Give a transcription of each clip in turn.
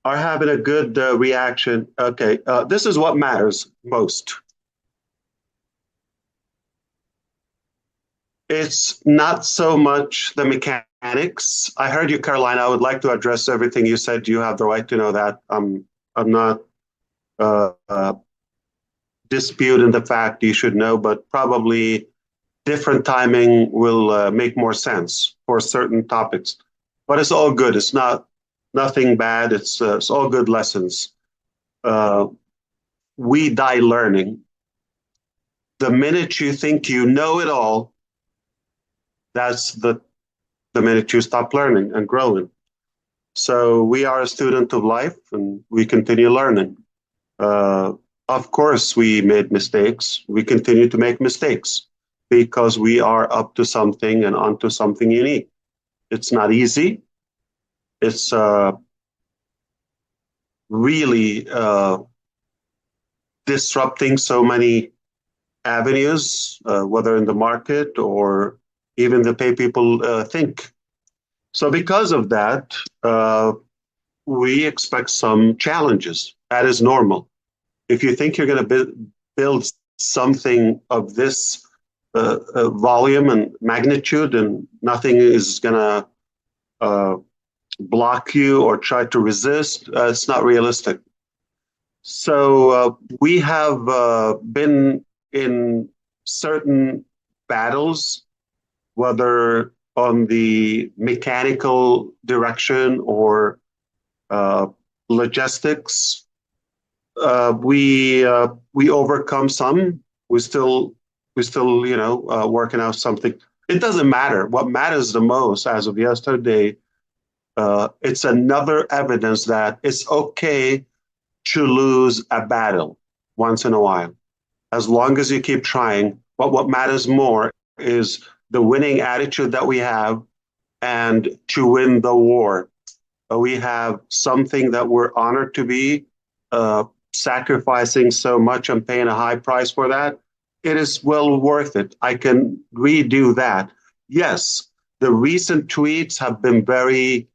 are having a good reaction. Okay, this is what matters most. It's not so much the mechanics. I heard you, Caroline. I would like to address everything you said. You have the right to know that. I'm not uh, uh, disputing the fact you should know, but probably different timing will make more sense for certain topics. But it's all good. It's not nothing bad. It's all good lessons. Uh, we die learning. The minute you think you know it all, that's the minute you stop learning and growing. So we are a student of life and we continue learning. Uh, of course, we made mistakes. We continue to make mistakes because we are up to something and onto something unique. It's not easy. It's really disrupting so many avenues, whether in the market or even the way people think. So, because of that, we expect some challenges. That is normal. If you think you're going to build something of this volume and magnitude, and nothing is going to uh, block you or try to resist, it's not realistic. So we have been in certain battles, whether on the mechanical direction or uh, logistics. We overcome some. We still working out something. It doesn't matter. What matters the most, as of yesterday, it's another evidence that it's okay to lose a battle once in a while, as long as you keep trying. But what matters more is the winning attitude that we have and to win the war. We have something that we're honored to be uh, sacrificing so much and paying a high price for that. It is well worth it. I can redo that. Yes, the recent tweets have been very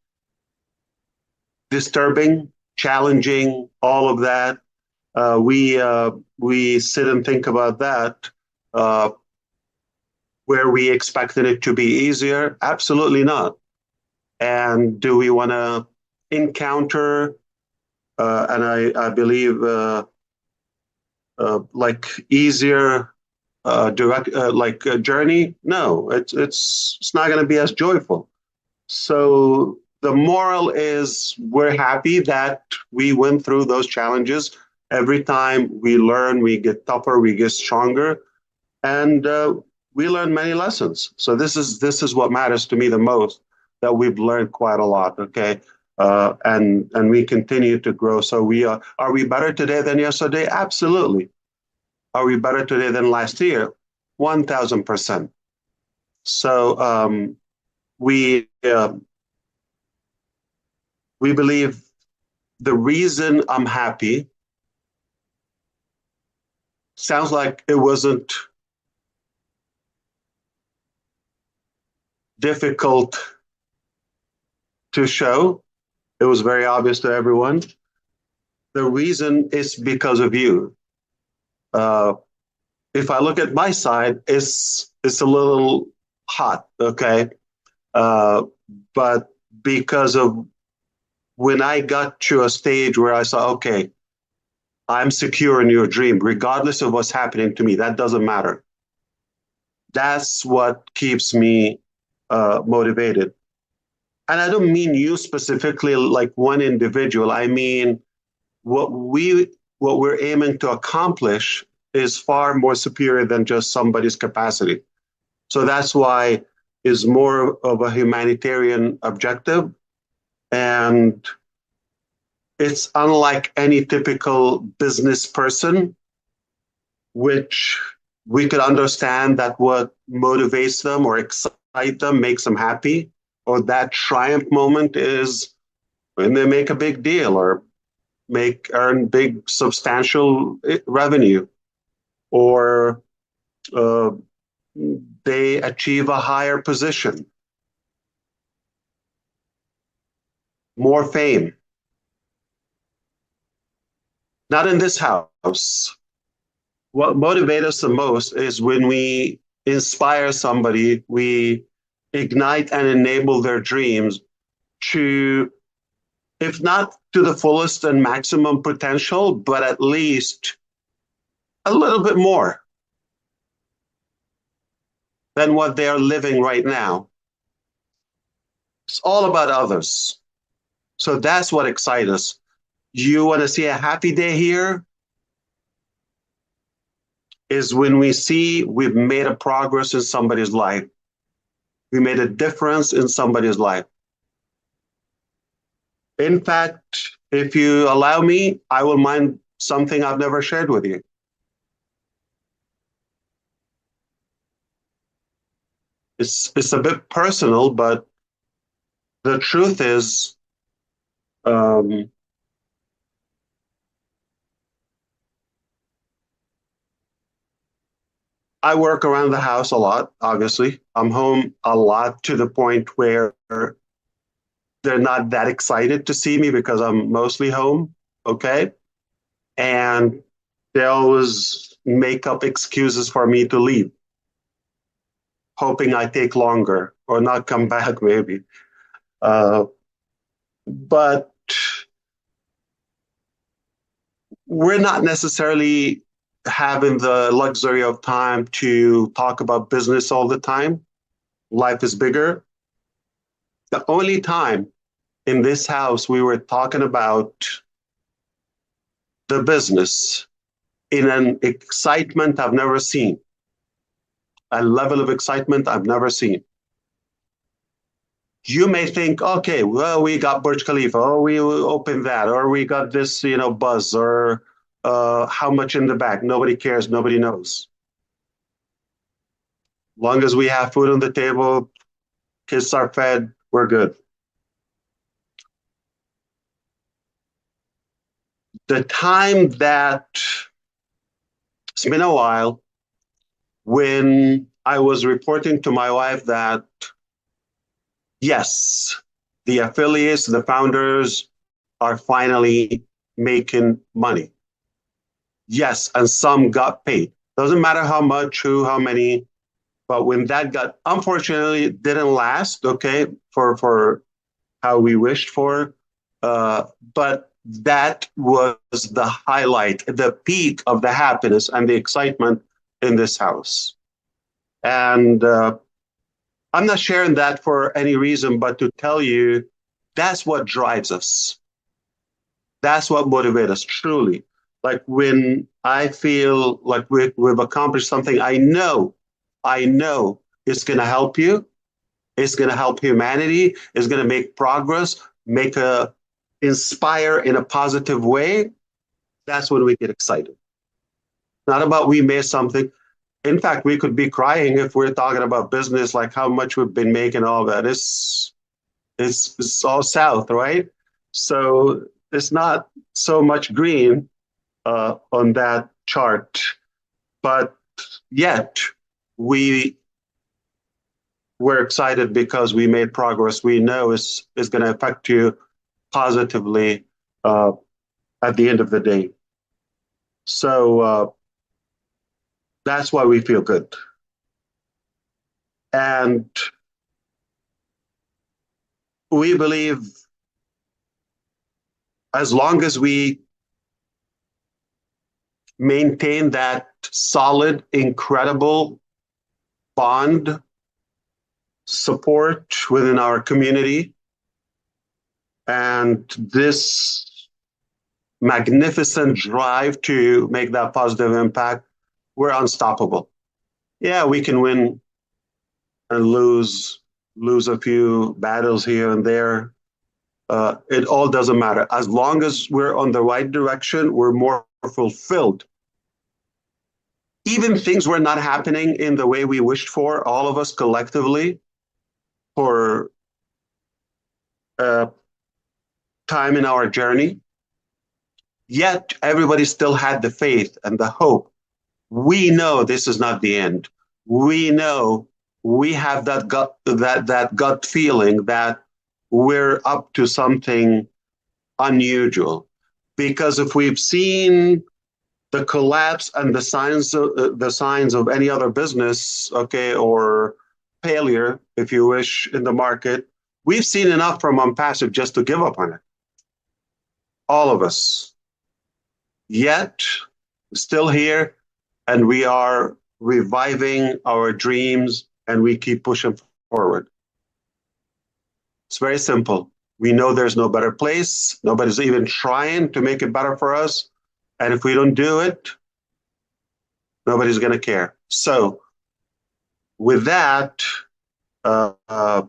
disturbing, challenging, all of that. We sit and think about that. Uh, where we expected it to be easier? Absolutely not. And do we want to encounter and I believe like easier direct like journey? No, it's not going to be as joyful. So the moral is we're happy that we went through those challenges. Every time we learn, we get tougher, we get stronger, and we learn many lessons. So this is what matters to me the most. That we've learned quite a lot. Okay. And we continue to grow. So are we better today than yesterday? Absolutely. Are we better today than last year? 1,000%. So we we believe the reason I'm happy sounds like it wasn't difficult to show. It was very obvious to everyone. The reason is because of you. Uh, if I look at my side, it's a little hot, okay? Uh, but because of when I got to a stage where I saw, okay, I'm secure in your dream, regardless of what's happening to me, that doesn't matter. That's what keeps me motivated. And I don't mean you specifically, like one individual. I mean what we what we're aiming to accomplish is far more superior than just somebody's capacity. So that's why is more of a humanitarian objective, and it's unlike any typical business person, which we could understand that what motivates them or excite them, makes them happy, or that triumph moment is when they make a big deal or make earn big substantial revenue, or uh, they achieve a higher position, more fame. Not in this house. What motivates us the most is when we inspire somebody, we ignite and enable their dreams to, if not to the fullest and maximum potential, but at least a little bit more than what they are living right now. It's all about others. So that's what excites us. You want to see a happy day here? Is when we see we've made a progress in somebody's life. We made a difference in somebody's life. In fact, if you allow me, I will mind something I've never shared with you. It's a bit personal, but the truth is, um, I work around the house a lot, obviously. I'm home a lot to the point where they're not that excited to see me because I'm mostly home. Okay. And they always make up excuses for me to leave, hoping I take longer or not come back, maybe. Uh, but we're not necessarily having the luxury of time to talk about business all the time. Life is bigger. The only time in this house we were talking about the business in an excitement I've never seen, a level of excitement I've never seen. You may think, okay, well, we got Burj Khalifa, or we opened that, or we got this, buzz, or how much in the back. Nobody cares. Nobody knows. Long as we have food on the table, kids are fed, we're good. The time that it's been a while when I was reporting to my wife that yes, the affiliates, the founders are finally making money. Yes, and some got paid. Doesn't matter how much, who, how many, but when that got, unfortunately, it didn't last. Okay, for how we wished for, but that was the highlight, the peak of the happiness and the excitement in this house. And I'm not sharing that for any reason, but to tell you that's what drives us. That's what motivates us truly. Like when I feel like we've accomplished something, I know it's going to help you. It's going to help humanity. It's going to make progress, inspire in a positive way. That's when we get excited. Not about we made something. In fact, we could be crying if we're talking about business, like how much we've been making, all that. It's all south, right? So it's not so much green on that chart, but yet we we're excited because we made progress. We know it's going to affect you positively at the end of the day. So that's why we feel good. And we believe as long as we maintain that solid, incredible bond support within our community and this magnificent drive to make that positive impact, we're unstoppable. Yeah, we can win and lose a few battles here and there. It all doesn't matter. As long as we're on the right direction, we're more fulfilled. Even things were not happening in the way we wished for, all of us collectively, for a time in our journey. Yet everybody still had the faith and the hope. We know this is not the end. We know we have that gut feeling that we're up to something unusual. Because if we've seen the collapse and the signs of any other business, okay, or failure, if you wish, in the market, we've seen enough from unpassive just to give up on it. All of us. Yet, still here, and we are reviving our dreams and we keep pushing forward. It's very simple. We know there's no better place. Nobody's even trying to make it better for us. And if we don't do it, nobody's going to care. So, with that, uh, uh,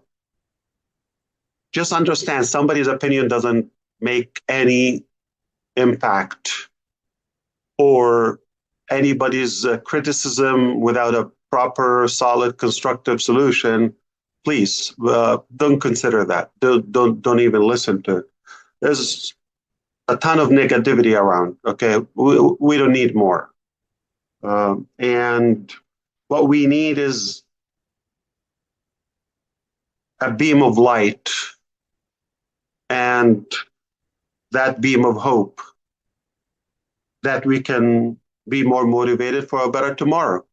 just understand somebody's opinion doesn't make any impact, or anybody's criticism without a proper, solid, constructive solution. Please don't consider that. Don't even listen to it. There's a ton of negativity around. Okay, we don't need more. And what we need is a beam of light, and that beam of hope, that we can be more motivated for a better tomorrow.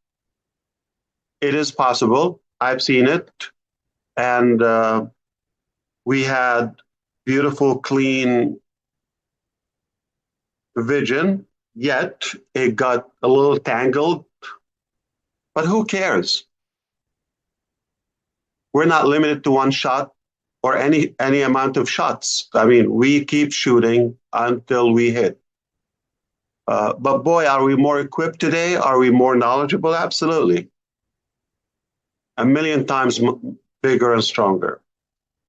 It is possible. I've seen it. And we had beautiful, clean vision, yet it got a little tangled. But who cares? We're not limited to one shot or any amount of shots. I mean, we keep shooting until we hit. But boy, are we more equipped today? Are we more knowledgeable? Absolutely. A million times bigger and stronger.